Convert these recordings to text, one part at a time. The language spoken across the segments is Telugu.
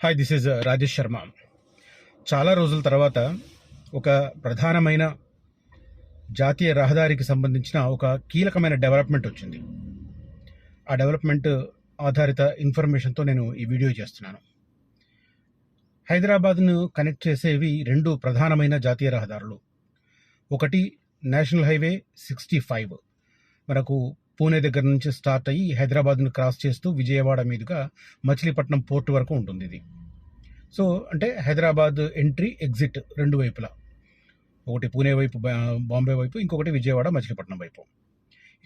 Hi, this is Rajesh Sharma. చాలా రోజుల తర్వాత ఒక ప్రధానమైన జాతీయ రహదారికి సంబంధించిన ఒక కీలకమైన డెవలప్మెంట్ వచ్చింది. ఆ డెవలప్మెంట్ ఆధారిత ఇన్ఫర్మేషన్తో నేను ఈ వీడియో చేస్తున్నాను. హైదరాబాద్ను కనెక్ట్ చేసేవి రెండు ప్రధానమైన జాతీయ రహదారులు. ఒకటి నేషనల్ హైవే 65, మనకు పూణే దగ్గర నుంచి స్టార్ట్ అయ్యి హైదరాబాద్ను క్రాస్ చేస్తూ విజయవాడ మీదుగా మచిలీపట్నం పోర్టు వరకు ఉంటుంది ఇది. సో అంటే హైదరాబాద్ ఎంట్రీ ఎగ్జిట్ రెండు వైపులా, ఒకటి పూణే వైపు బాంబే వైపు, ఇంకొకటి విజయవాడ మచిలీపట్నం వైపు.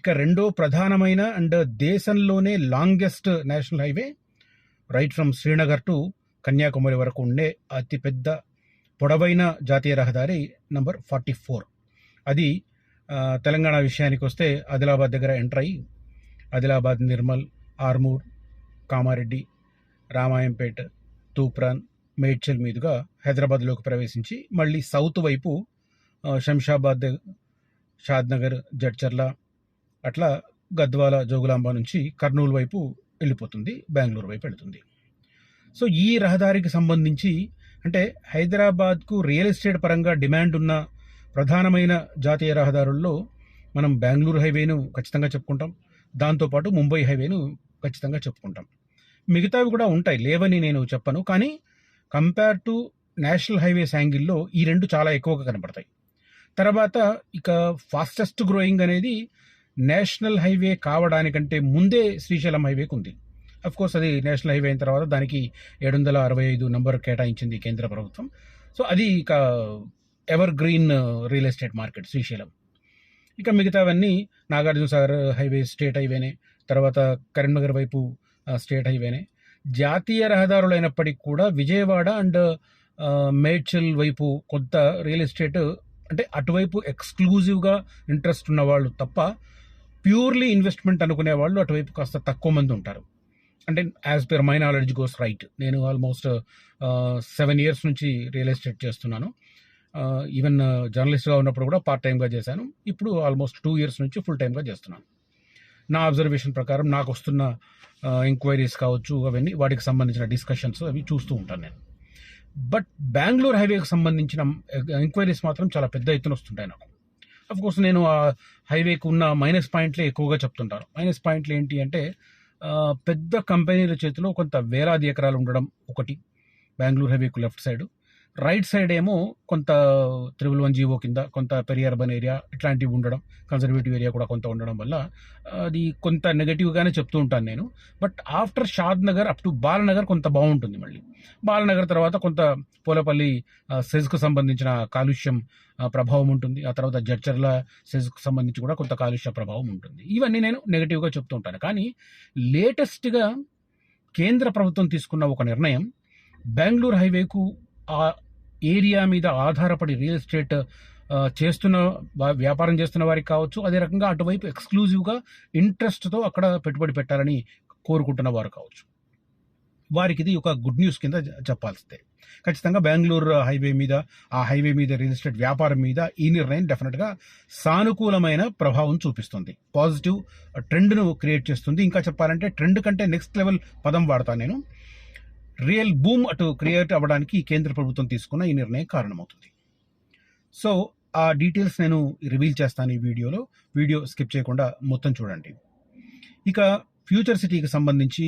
ఇక రెండో ప్రధానమైన అండ్ దేశంలోనే longest national highway right from Srinagar to Kanyakumari వరకు ఉండే అతిపెద్ద పొడవైన జాతీయ రహదారి నంబర్ 44. అది తెలంగాణ విషయానికి వస్తే ఆదిలాబాద్ దగ్గర ఎంటర్ అయ్యి ఆదిలాబాద్, నిర్మల్, ఆర్మూర్, కామారెడ్డి, రామాయంపేట్, తూప్రాన్, మేడ్చల్ మీదుగా హైదరాబాద్లోకి ప్రవేశించి మళ్ళీ సౌత్ వైపు శంషాబాద్, షాద్నగర్, జడ్చర్ల, అట్లా గద్వాల, జోగులాంబ నుంచి కర్నూలు వైపు వెళ్ళిపోతుంది, బెంగళూరు వైపు వెళుతుంది. సో ఈ రహదారికి సంబంధించి అంటే హైదరాబాద్కు రియల్ ఎస్టేట్ పరంగా డిమాండ్ ఉన్న ప్రధానమైన జాతీయ రహదారుల్లో మనం బెంగళూరు హైవేను ఖచ్చితంగా చెప్పుకుంటాం, దాంతోపాటు ముంబై హైవేను ఖచ్చితంగా చెప్పుకుంటాం. మిగతావి కూడా ఉంటాయి, లేవని నేను చెప్పను, కానీ కంపేర్ టు నేషనల్ హైవేస్ యాంగిల్లో ఈ రెండు చాలా ఎక్కువగా కనపడతాయి. తర్వాత ఇక ఫాస్టెస్ట్ గ్రోయింగ్ అనేది నేషనల్ హైవే కావడానికంటే ముందే శ్రీశైలం హైవేకి ఉంది. కోర్స్ అది నేషనల్ హైవే అయిన తర్వాత దానికి 765 నంబర్ కేటాయించింది కేంద్ర ప్రభుత్వం. సో అది ఇక ever green real estate market Srisailam. ఇక మిగతావన్నీ నాగార్జున సాగర్ హైవే స్టేట్ హైవేనే, తర్వాత కరీంనగర్ వైపు స్టేట్ హైవేనే. జాతీయ రహదారులు అయినప్పటికీ కూడా విజయవాడ అండ్ మేడ్చల్ వైపు కొంత రియల్ ఎస్టేట్ అంటే అటువైపు ఎక్స్క్లూజివ్గా ఇంట్రెస్ట్ ఉన్న వాళ్ళు తప్ప ప్యూర్లీ ఇన్వెస్ట్మెంట్ అనుకునే వాళ్ళు అటువైపు కాస్త తక్కువ మంది ఉంటారు. అంటే as per my knowledge goes right, నేను ఆల్మోస్ట్ 7 years నుంచి రియల్ ఎస్టేట్ చేస్తున్నాను. ఈవెన్ జర్నలిస్ట్గా ఉన్నప్పుడు కూడా పార్ట్ టైమ్గా చేశాను. ఇప్పుడు ఆల్మోస్ట్ 2 years నుంచి ఫుల్ టైమ్గా చేస్తున్నాను. నా అబ్జర్వేషన్ ప్రకారం నాకు వస్తున్న ఎంక్వైరీస్ కావచ్చు, అవన్నీ వాటికి సంబంధించిన డిస్కషన్స్ అవి చూస్తూ ఉంటాను నేను. బట్ బెంగళూరు హైవేకి సంబంధించిన ఎంక్వైరీస్ మాత్రం చాలా పెద్ద ఎత్తున వస్తుంటాయి నాకు. అఫ్కోర్స్ నేను ఆ హైవేకి ఉన్న మైనస్ పాయింట్లే ఎక్కువగా చెప్తుంటాను. మైనస్ పాయింట్లు ఏంటి అంటే పెద్ద కంపెనీల చేతిలో కొంత వేలాది ఎకరాలు ఉండడం ఒకటి బెంగళూరు హైవేకు లెఫ్ట్ సైడ్. రైట్ సైడ్ ఏమో కొంత 311 కింద కొంత పెరి అర్బన్ ఏరియా ఇట్లాంటివి ఉండడం, కన్జర్వేటివ్ ఏరియా కూడా కొంత ఉండడం వల్ల అది కొంత నెగటివ్గానే చెప్తూ ఉంటాను నేను. But after Shad Nagar up to Balanagar కొంత బాగుంటుంది. మళ్ళీ బాలనగర్ తర్వాత కొంత పోలపల్లి సెజ్కు సంబంధించిన కాలుష్యం ప్రభావం ఉంటుంది. ఆ తర్వాత జడ్చర్ల సెజ్కు సంబంధించి కూడా కొంత కాలుష్య ప్రభావం ఉంటుంది. ఇవన్నీ నేను నెగటివ్గా చెప్తూ ఉంటాను. కానీ లేటెస్ట్గా కేంద్ర ప్రభుత్వం తీసుకున్న ఒక నిర్ణయం, బెంగళూరు హైవేకు ఆ ఏరియా మీద ఆధారపడి రియల్ ఎస్టేట్ చేస్తున్న వ్యాపారం చేస్తున్న వారికి కావచ్చు, అదే రకంగా అటువైపు ఎక్స్క్లూజివ్గా ఇంట్రెస్ట్తో అక్కడ పెట్టుబడి పెట్టాలని కోరుకుంటున్న వారు కావచ్చు, వారికి ఇది ఒక గుడ్ న్యూస్ కింద చెప్పాల్సిందే. ఖచ్చితంగా బెంగళూరు హైవే మీద, ఆ హైవే మీద రియల్ ఎస్టేట్ వ్యాపారం మీద ఈ నిర్ణయం డెఫినెట్గా సానుకూలమైన ప్రభావం చూపిస్తుంది, పాజిటివ్ ట్రెండ్ను క్రియేట్ చేస్తుంది. ఇంకా చెప్పాలంటే ట్రెండ్ కంటే నెక్స్ట్ లెవెల్ పదం వాడతాను నేను. రియల్ బూమ్ అటు క్రియేట్ అవ్వడానికి కేంద్ర ప్రభుత్వం తీసుకున్న ఈ నిర్ణయం కారణమవుతుంది. సో ఆ డీటెయిల్స్ నేను రివీల్ చేస్తాను ఈ వీడియోలో. వీడియో స్కిప్ చేయకుండా మొత్తం చూడండి. ఇక ఫ్యూచర్ సిటీకి సంబంధించి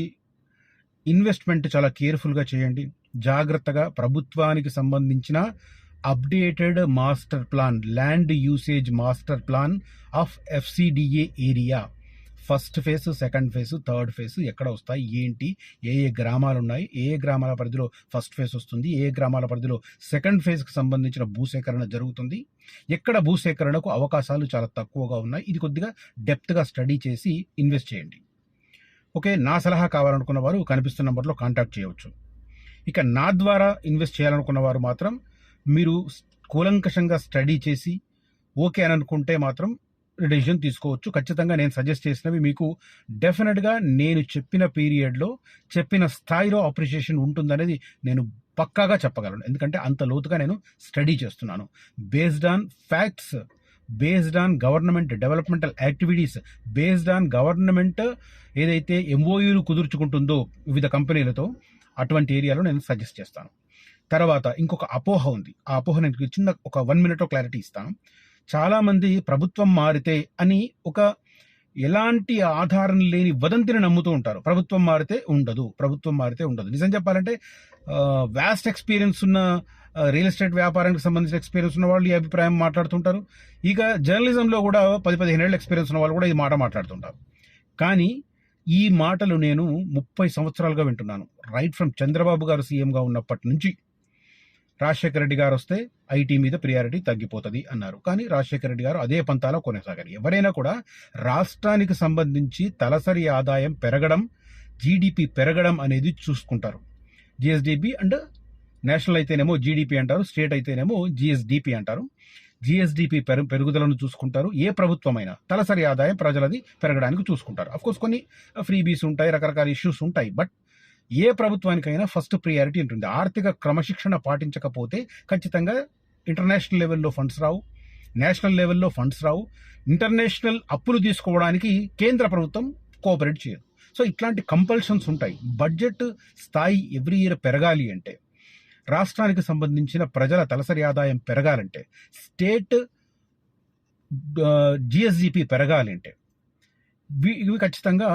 ఇన్వెస్ట్మెంట్ చాలా కేర్ఫుల్గా చేయండి, జాగ్రత్తగా. ప్రభుత్వానికి సంబంధించిన updated master plan, land usage master plan of FCDA area, first phase, second phase, third phase ఎక్కడ వస్తాయి, ఏంటి, ఏ ఏ గ్రామాలు ఉన్నాయి, ఏ గ్రామాల పరిధిలో ఫస్ట్ ఫేజ్ వస్తుంది, ఏ గ్రామాల పరిధిలో సెకండ్ ఫేజ్కి సంబంధించిన భూసేకరణ జరుగుతుంది, ఎక్కడ భూసేకరణకు అవకాశాలు చాలా తక్కువగా ఉన్నాయి, ఇది కొద్దిగా డెప్త్గా స్టడీ చేసి ఇన్వెస్ట్ చేయండి. ఓకే, నా సలహా కావాలనుకున్న వారు కనిపిస్తున్న నెంబర్లో కాంటాక్ట్ చేయవచ్చు. ఇక నా ద్వారా ఇన్వెస్ట్ చేయాలనుకున్న వారు మాత్రం మీరు కూలంకషంగా స్టడీ చేసి ఓకే అని అనుకుంటే మాత్రం డెసిషన్ తీసుకోవచ్చు. ఖచ్చితంగా నేను సజెస్ట్ చేసినవి మీకు డెఫినెట్గా నేను చెప్పిన పీరియడ్లో, చెప్పిన స్థాయిలో అప్రిషియేషన్ ఉంటుందనేది నేను పక్కాగా చెప్పగలను. ఎందుకంటే అంత లోతుగా నేను స్టడీ చేస్తున్నాను. Based on facts, based on government developmental activities, based on government ఏదైతే MOUలు కుదుర్చుకుంటుందో వివిధ కంపెనీలతో, అటువంటి ఏరియాలో నేను సజెస్ట్ చేస్తాను. తర్వాత ఇంకొక అపోహ ఉంది. ఆ అపోహ నేను చిన్న ఒక 1 మినిట్లో క్లారిటీ ఇస్తాను. చాలామంది ప్రభుత్వం మారితే అని ఒక ఎలాంటి ఆధారం లేని వదంతిని నమ్ముతూ ఉంటారు. ప్రభుత్వం మారితే ఉండదు. నిజం చెప్పాలంటే వ్యాస్ట్ ఎక్స్పీరియన్స్ ఉన్న రియల్ ఎస్టేట్ వ్యాపారానికి సంబంధించిన ఎక్స్పీరియన్స్ ఉన్న వాళ్ళు ఈ అభిప్రాయం మాట్లాడుతుంటారు. ఇక జర్నలిజంలో కూడా 10-15 ఏళ్ళ ఎక్స్పీరియన్స్ ఉన్న వాళ్ళు కూడా ఈ మాట మాట్లాడుతుంటారు. కానీ ఈ మాటలు నేను 30 సంవత్సరాలుగా వింటున్నాను. రైట్ ఫ్రమ్ చంద్రబాబు గారు సీఎంగా ఉన్నప్పటి నుంచి. రాజశేఖర రెడ్డి గారు వస్తే ఐటీ మీద ప్రియారిటీ తగ్గిపోతుంది అన్నారు. కానీ రాజశేఖర రెడ్డి గారు అదే పంతాలో కొనసాగారు. ఎవరైనా కూడా రాష్ట్రానికి సంబంధించి తలసరి ఆదాయం పెరగడం, జీడిపి పెరగడం అనేది చూసుకుంటారు. జిఎస్డిపి అండ్ నేషనల్ అయితేనేమో జీడిపి అంటారు, స్టేట్ అయితేనేమో జిఎస్డిపి అంటారు. జిఎస్డిపి పెరుగుదలను చూసుకుంటారు. ఏ ప్రభుత్వమైనా తలసరి ఆదాయం ప్రజలది పెరగడానికి చూసుకుంటారు. అఫ్కోర్స్ కొన్ని ఫ్రీబీస్ ఉంటాయి, రకరకాల ఇష్యూస్ ఉంటాయి. బట్ ఏ ప్రభుత్వానికైనా ఫస్ట్ ప్రియారిటీ ఉంటుంది. ఆర్థిక క్రమశిక్షణ పాటించకపోతే ఖచ్చితంగా ఇంటర్నేషనల్ లెవెల్లో ఫండ్స్ రావు, నేషనల్ లెవెల్లో ఫండ్స్ రావు. ఇంటర్నేషనల్ అప్పులు తీసుకోవడానికి కేంద్ర ప్రభుత్వం కోఆపరేట్ చేయదు. సో ఇట్లాంటి కంపల్షన్స్ ఉంటాయి. బడ్జెట్ స్థాయి ఎవ్రీ ఇయర్ పెరగాలి అంటే, రాష్ట్రానికి సంబంధించిన ప్రజల తలసరి ఆదాయం పెరగాలంటే, స్టేట్ జిఎస్డిపి పెరగాలి అంటే ఇవి ఖచ్చితంగా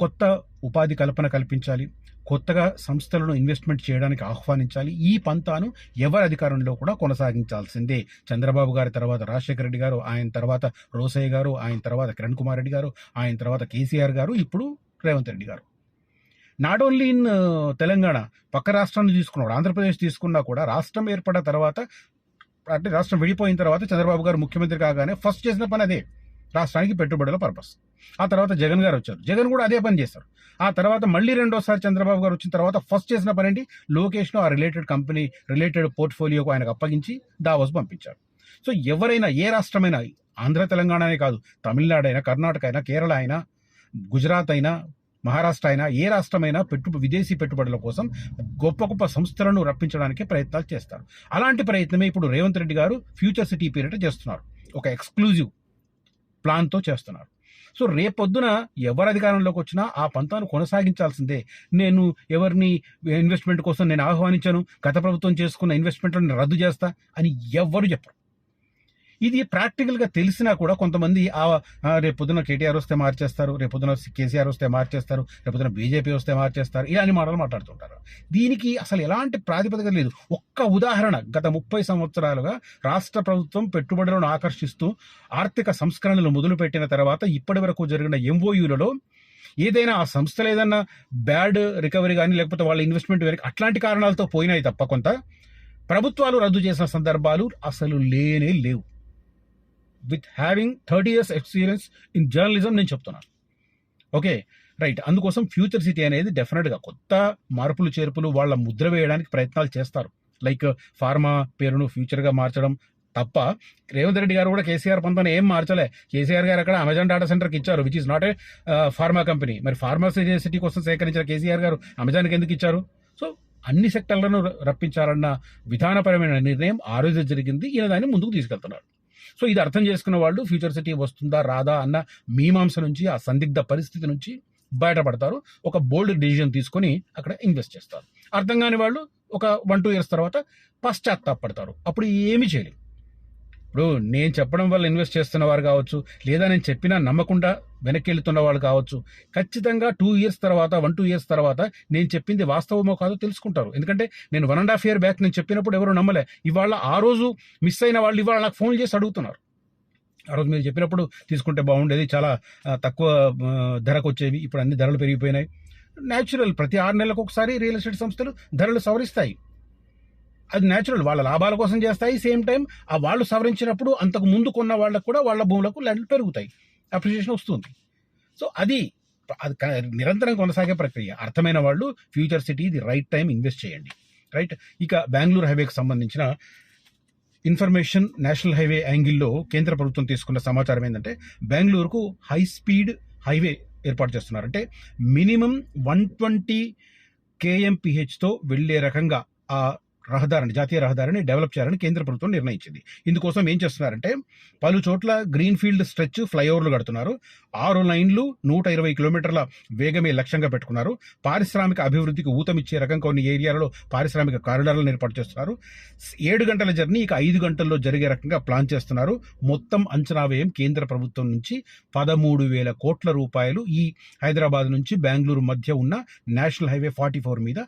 కొత్త ఉపాధి కల్పన కల్పించాలి, కొత్తగా సంస్థలను ఇన్వెస్ట్మెంట్ చేయడానికి ఆహ్వానించాలి. ఈ పంతాను ఎవరి అధికారంలో కూడా కొనసాగించాల్సిందే. చంద్రబాబు గారి తర్వాత రాజశేఖర రెడ్డి గారు, ఆయన తర్వాత రోసయ్య గారు, ఆయన తర్వాత కిరణ్ కుమార్ రెడ్డి గారు, ఆయన తర్వాత కేసీఆర్ గారు, ఇప్పుడు రేవంత్ రెడ్డి గారు. నాట్ ఓన్లీ ఇన్ తెలంగాణ, పక్క రాష్ట్రాన్ని తీసుకున్నాడు, ఆంధ్రప్రదేశ్ తీసుకున్నా కూడా రాష్ట్రం ఏర్పడిన తర్వాత, అంటే రాష్ట్రం విడిపోయిన తర్వాత చంద్రబాబు గారు ముఖ్యమంత్రి కాగానే ఫస్ట్ చేసిన పని అదే, రాష్ట్రానికి పెట్టుబడుల పర్పస్. ఆ తర్వాత జగన్ గారు వచ్చారు, జగన్ కూడా అదే పని చేస్తారు. ఆ తర్వాత మళ్ళీ రెండోసారి చంద్రబాబు గారు వచ్చిన తర్వాత ఫస్ట్ చేసిన పని ఏంటి, లోకేష్ను ఆ రిలేటెడ్ కంపెనీ రిలేటెడ్ పోర్ట్ఫోలియోకు ఆయనకు అప్పగించి దావోస్ పంపించారు. సో ఎవరైనా, ఏ రాష్ట్రమైనా, ఆంధ్ర తెలంగాణనే కాదు, తమిళనాడు అయినా, కర్ణాటక అయినా, కేరళ అయినా, గుజరాత్ అయినా, మహారాష్ట్ర అయినా, ఏ రాష్ట్రమైనా విదేశీ పెట్టుబడుల కోసం గొప్ప గొప్ప సంస్థలను రప్పించడానికి ప్రయత్నాలు చేస్తారు. అలాంటి ప్రయత్నమే ఇప్పుడు రేవంత్ రెడ్డి గారు ఫ్యూచర్ సిటీ పేరిట చేస్తున్నారు. ఒక ఎక్స్క్లూజివ్ ప్లాన్తో చేస్తున్నారు. సో రేపొద్దున ఎవరు అధికారంలోకి వచ్చినా ఆ పంతాను కొనసాగించాల్సిందే. నేను ఎవరిని ఇన్వెస్ట్మెంట్ కోసం నేను ఆహ్వానించాను, గత ప్రభుత్వం చేసుకున్న ఇన్వెస్ట్మెంట్లను రద్దు చేస్తా అని ఎవ్వరు చెప్పరు. ఇది ప్రాక్టికల్గా తెలిసినా కూడా కొంతమంది రేపొద్దున కేటీఆర్ వస్తే మార్చేస్తారు, రేపొద్దున కేసీఆర్ వస్తే మార్చేస్తారు, రేపొద్దున బీజేపీ వస్తే మార్చేస్తారు, ఇలాంటి మాటలు మాట్లాడుతుంటారు. దీనికి అసలు ఎలాంటి ప్రాతిపదిక లేదు. ఒక్క ఉదాహరణ, గత 30 సంవత్సరాలుగా రాష్ట్ర ప్రభుత్వం పెట్టుబడులను ఆకర్షిస్తూ ఆర్థిక సంస్కరణలు మొదలుపెట్టిన తర్వాత ఇప్పటి వరకు జరిగిన ఎంఓయూలలో ఏదైనా ఆ సంస్థలు ఏదైనా బ్యాడ్ రికవరీ కానీ, లేకపోతే వాళ్ళ ఇన్వెస్ట్మెంట్ అట్లాంటి కారణాలతో పోయినాయి తప్ప కొంత ప్రభుత్వాలు రద్దు చేసిన సందర్భాలు అసలు లేనే లేవు. With having 30 years experience in journalism నేను చెప్తున్నాను. Okay right. అందుకోసం ఫ్యూచర్ సిటీ అనేది డెఫినెట్గా కొత్త మార్పులు చేర్పులు వాళ్ళ ముద్ర వేయడానికి ప్రయత్నాలు చేస్తారు. లైక్ ఫార్మా పేరును ఫ్యూచర్గా మార్చడం తప్ప, రేవంత్ రెడ్డి గారు కూడా కేసీఆర్ పంతాన్ని ఏం మార్చలే. కేసీఆర్ గారు అక్కడ అమెజాన్ డేటా సెంటర్కి ఇచ్చారు, which is not a pharma company. మరి ఫార్మా సిటీ కోసం సేకరించిన కేసీఆర్ గారు అమెజాన్కి ఎందుకు ఇచ్చారు? సో అన్ని సెక్టర్లను రప్పించాలన్న విధానపరమైన నిర్ణయం ఆ రోజు జరిగింది. ఈయన దాన్ని ముందుకు తీసుకెళ్తున్నారు. సో ఇది అర్థం చేసుకున్న వాళ్ళు ఫ్యూచర్ సిటీ వస్తుందా రాదా అన్న మీమాంస నుంచి, ఆ సందిగ్ధ పరిస్థితి నుంచి బయటపడతారు. ఒక బోల్డ్ డిసిజన్ తీసుకొని అక్కడ ఇన్వెస్ట్ చేస్తారు. అర్థం కాని వాళ్ళు ఒక 1-2 years తర్వాత పశ్చాత్తాపడతారు. అప్పుడు ఏమీ చేయలేరు. ఇప్పుడు నేను చెప్పడం వల్ల ఇన్వెస్ట్ చేస్తున్న వారు కావచ్చు, లేదా నేను చెప్పినా నమ్మకుండా వెనక్కి వెళ్తున్న వాళ్ళు కావచ్చు, ఖచ్చితంగా 2 years తర్వాత, 1-2 years తర్వాత నేను చెప్పింది వాస్తవమో కాదో తెలుసుకుంటారు. ఎందుకంటే నేను 1.5 year బ్యాక్ నేను చెప్పినప్పుడు ఎవరు నమ్మలే. ఇవాళ ఆ రోజు మిస్ అయిన వాళ్ళు ఇవాళ నాకు ఫోన్ చేసి అడుగుతున్నారు, ఆ రోజు మీరు చెప్పినప్పుడు తీసుకుంటే బాగుండేది, చాలా తక్కువ ధరకు వచ్చేవి, ఇప్పుడు అన్ని ధరలు పెరిగిపోయినాయి. న్యాచురల్, ప్రతి 6 నెలలకు ఒకసారి రియల్ ఎస్టేట్ సంస్థలు ధరలు సవరిస్తాయి. అది న్యాచురల్, వాళ్ళ లాభాల కోసం చేస్తాయి. సేమ్ టైం ఆ వాళ్ళు సవరించినప్పుడు అంతకు ముందు కొన్న వాళ్ళకు కూడా వాళ్ళ భూములకు ల్యాండ్లు పెరుగుతాయి, అప్రిషియేషన్ వస్తుంది. సో అది నిరంతరం కొనసాగే ప్రక్రియ. అర్థమైన వాళ్ళు future city the right time invest చేయండి. రైట్. ఇక బెంగళూరు హైవేకి సంబంధించిన ఇన్ఫర్మేషన్, నేషనల్ హైవే యాంగిల్లో కేంద్ర ప్రభుత్వం తీసుకున్న సమాచారం ఏంటంటే, బెంగళూరుకు హై స్పీడ్ హైవే ఏర్పాటు చేస్తున్నారు. అంటే మినిమం 120 kmph వెళ్లే రకంగా ఆ జాతీయ రహదారిని డెవలప్ చేయాలని కేంద్ర ప్రభుత్వం నిర్ణయించింది. ఇందుకోసం ఏం చేస్తున్నారంటే పలు చోట్ల గ్రీన్ ఫీల్డ్ స్ట్రెచ్ ఫ్లైఓవర్లు కడుతున్నారు. 6 లైన్లు 120 కిలోమీటర్ల వేగమే లక్ష్యంగా పెట్టుకున్నారు. పారిశ్రామిక అభివృద్ధికి ఊతమిచ్చే రకం కొన్ని ఏరియాలలో పారిశ్రామిక కారిడార్లను ఏర్పాటు చేస్తున్నారు. 7 గంటల జర్నీ ఇక 5 గంటల్లో జరిగే రకంగా ప్లాన్ చేస్తున్నారు. మొత్తం అంచనా వ్యయం కేంద్ర ప్రభుత్వం నుంచి 13,000 కోట్ల రూపాయలు ఈ హైదరాబాద్ నుంచి బెంగళూరు మధ్య ఉన్న నేషనల్ హైవే 44 మీద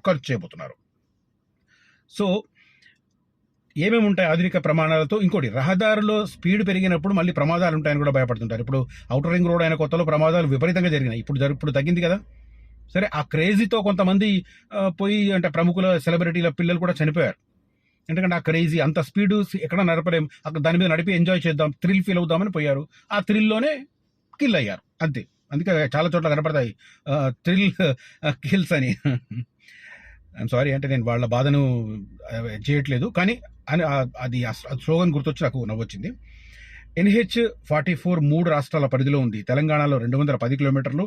ఖర్చు చేయబోతున్నారు. సో ఏమేమి ఉంటాయి ఆధునిక ప్రమాణాలతో? ఇంకోటి, రహదారిలో స్పీడ్ పెరిగినప్పుడు మళ్ళీ ప్రమాదాలు ఉంటాయని కూడా భయపడుతుంటారు. ఇప్పుడు ఔటర్ రింగ్ రోడ్ అయిన కొత్తలో ప్రమాదాలు విపరీతంగా జరిగినాయి. ఇప్పుడు తగ్గింది కదా. సరే, ఆ క్రేజీతో కొంతమంది పోయి అంటే ప్రముఖుల సెలబ్రిటీల పిల్లలు కూడా చనిపోయారు. ఎందుకంటే ఆ క్రేజీ అంత స్పీడ్ ఎక్కడ నడపలేం, అక్కడ దాని మీద నడిపి ఎంజాయ్ చేద్దాం, థ్రిల్ ఫీల్ అవుదామని పోయారు. ఆ థ్రిల్లోనే కిల్ అయ్యారు అంతే. అందుకే చాలా చోట్ల కనపడతాయి థ్రిల్ కిల్స్ అని. ఐఎమ్ సారీ, అంటే నేను వాళ్ళ బాధను చేయట్లేదు, కానీ అది స్లోగన్ గుర్తొచ్చి నాకు నవ్వొచ్చింది. NH-44 3 రాష్ట్రాల పరిధిలో ఉంది. తెలంగాణలో 210 కిలోమీటర్లు,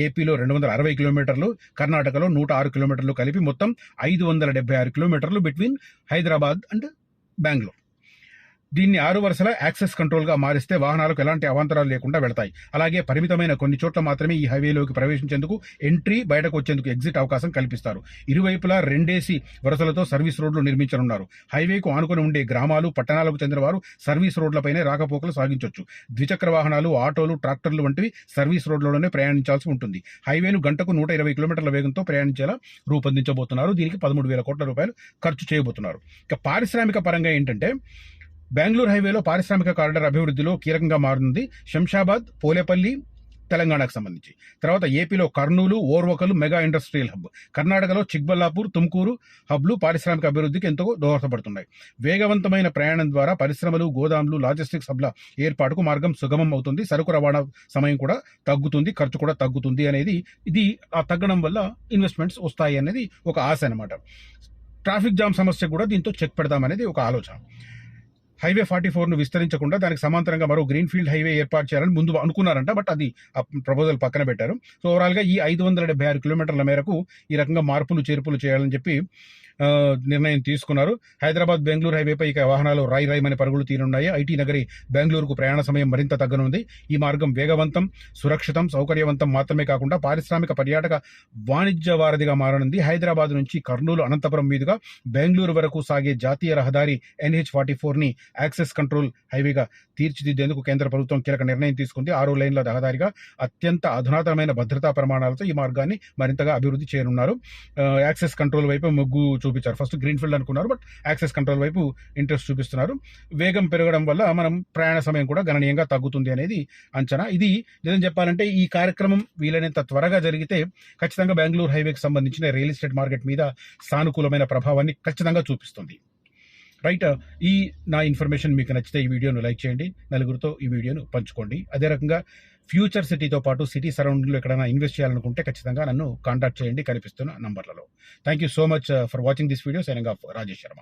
ఏపీలో 260 కిలోమీటర్లు, కర్ణాటకలో 106 కిలోమీటర్లు, కలిపి మొత్తం 576 కిలోమీటర్లు బిట్వీన్ హైదరాబాద్ అండ్ బెంగళూరు. దీన్ని 6 వరుసల యాక్సెస్ కంట్రోల్గా మారిస్తే వాహనాలకు ఎలాంటి అవాంతరాలు లేకుండా వెళతాయి. అలాగే పరిమితమైన కొన్ని చోట్ల మాత్రమే ఈ హైవేలోకి ప్రవేశించేందుకు ఎంట్రీ, బయటకు వచ్చేందుకు ఎగ్జిట్ అవకాశం కల్పిస్తారు. ఇరువైపులా 2 వరుసలతో సర్వీస్ రోడ్లు నిర్మించనున్నారు. హైవేకు ఆనుకుని ఉండే గ్రామాలు, పట్టణాలకు చెందిన వారు సర్వీస్ రోడ్లపైనే రాకపోకలు సాగించవచ్చు. ద్విచక్ర వాహనాలు, ఆటోలు, ట్రాక్టర్లు వంటివి సర్వీస్ రోడ్లలోనే ప్రయాణించాల్సి ఉంటుంది. హైవేను గంటకు 120 కిలోమీటర్ల వేగంతో ప్రయాణించేలా రూపొందించబోతున్నారు. దీనికి 13,000 కోట్ల రూపాయలు ఖర్చు చేయబోతున్నారు. ఇక పారిశ్రామిక పరంగా ఏంటంటే, బెంగళూరు హైవేలో పారిశ్రామిక కారిడార్ అభివృద్ధిలో కీలకంగా మారుతుంది. శంషాబాద్, పోలేపల్లి తెలంగాణకు సంబంధించి, తర్వాత ఏపీలో Kurnool, Orvakallu mega industrial hub, కర్ణాటకలో చిక్బల్లాపూర్, తుమ్కూరు హబ్లు పారిశ్రామిక అభివృద్ధికి ఎంతో దోహదపడుతున్నాయి. వేగవంతమైన ప్రయాణం ద్వారా పరిశ్రమలు, గోదాములు, లాజిస్టిక్స్ హబ్ల ఏర్పాటుకు మార్గం సుగమం అవుతుంది. సరుకు రవాణా సమయం కూడా తగ్గుతుంది, ఖర్చు కూడా తగ్గుతుంది అనేది ఇది తగ్గడం వల్ల ఇన్వెస్ట్మెంట్స్ వస్తాయి అనేది ఒక ఆశ అనమాట. ట్రాఫిక్ జామ్ సమస్య కూడా దీంతో చెక్ పెడదామనేది ఒక ఆలోచన. హైవే 44ను విస్తరించకుండా దానికి సమాంతరంగా మరో గ్రీన్ ఫీల్డ్ హైవే ఏర్పాటు చేయాలని ముందు అనుకున్నారంట, బట్ అది ఆ ప్రపోజల్ పక్కన పెట్టారు. సో ఓవరాల్గా ఈ 576 కిలోమీటర్ల మేరకు ఈ రకంగా మార్పులు చేర్పులు చేయాలని చెప్పి నిర్ణయం తీసుకున్నారు. హైదరాబాద్ బెంగళూరు హైవేపై ఇక వాహనాలు రాయమని పరుగులు తీరున్నాయి. ఐటీ నగరి బెంగళూరుకు ప్రయాణ సమయం మరింత తగ్గనుంది. ఈ మార్గం వేగవంతం, సురక్షితం, సౌకర్యవంతం మాత్రమే కాకుండా పారిశ్రామిక, పర్యాటక, వాణిజ్య వారధిగా మారనుంది. హైదరాబాద్ నుంచి కర్నూలు, అనంతపురం మీదుగా బెంగళూరు వరకు సాగే జాతీయ రహదారి NH-44ని యాక్సెస్ కంట్రోల్ హైవేగా తీర్చిదిద్దేందుకు కేంద్ర ప్రభుత్వం కీలక నిర్ణయం తీసుకుంది. 6 లైన్ల రహదారిగా అత్యంత అధునాతనమైన భద్రతా ప్రమాణాలతో ఈ మార్గాన్ని మరింతగా అభివృద్ధి చేయనున్నారు. యాక్సెస్ కంట్రోల్ వైపు మొగ్గు చూపించారు. ఫస్ట్ గ్రీన్ ఫీల్డ్ అనుకున్నారు, బట్ యాక్సెస్ కంట్రోల్ వైపు ఇంట్రెస్ట్ చూపిస్తున్నారు. వేగం పెరగడం వల్ల మనం ప్రయాణ సమయం కూడా గణనీయంగా తగ్గుతుంది అనేది అంచనా. ఇది నిజం చెప్పాలంటే ఈ కార్యక్రమం వీలైనంత త్వరగా జరిగితే ఖచ్చితంగా బెంగళూరు హైవేకి సంబంధించిన రియల్ ఎస్టేట్ మార్కెట్ మీద సానుకూలమైన ప్రభావాన్ని ఖచ్చితంగా చూపిస్తుంది. రైట్, ఈ నా ఇన్ఫర్మేషన్ మీకు నచ్చితే ఈ వీడియోను లైక్ చేయండి, నలుగురితో ఈ వీడియోను పంచుకోండి. అదే రకంగా ఫ్యూచర్ సిటీతో పాటు సిటీ సరౌండింగ్లో ఎక్కడైనా ఇన్వెస్ట్ చేయాలనుకుంటే ఖచ్చితంగా నన్ను కాంటాక్ట్ చేయండి కనిపిస్తున్న నంబర్లలో. Thank you so much for watching this video. Signing off, Rajesh Sharma.